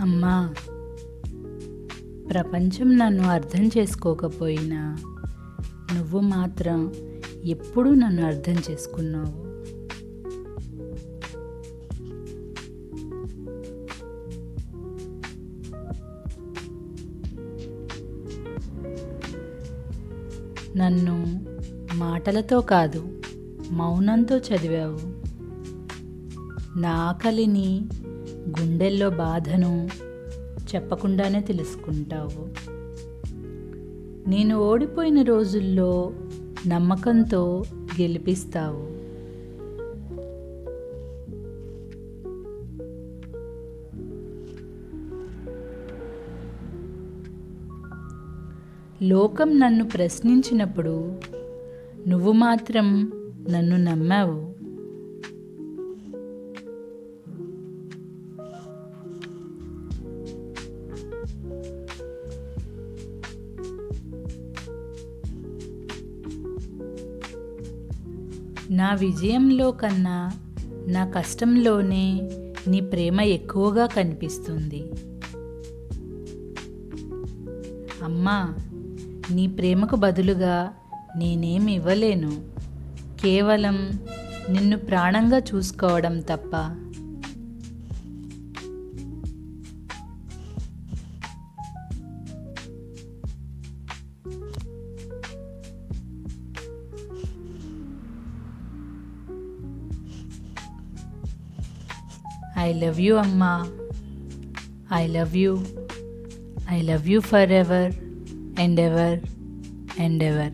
అమ్మా, ప్రపంచం నన్ను అర్థం చేసుకోకపోయినా నువ్వు మాత్రం ఎప్పుడూ నన్ను అర్థం చేసుకున్నావు. నన్ను మాటలతో కాదు, మౌనంతో చదివావు. నా ఆకలిని, గుండెల్లో బాధను చెప్పకుండానే తెలుసుకుంటావు. నేను ఓడిపోయిన రోజుల్లో నమ్మకంతో గెలిపిస్తావు. లోకం నన్ను ప్రశ్నించినప్పుడు నువ్వు మాత్రం నన్ను నమ్మావు. నా విజయంలో కన్నా నా కష్టంలోనే నీ ప్రేమ ఎక్కువగా కనిపిస్తుంది. అమ్మా, నీ ప్రేమకు బదులుగా నేనేమి ఇవ్వలేను, కేవలం నిన్ను ప్రాణంగా చూసుకోవడం తప్ప. I love you, Amma. I love you. I love you forever and ever and ever.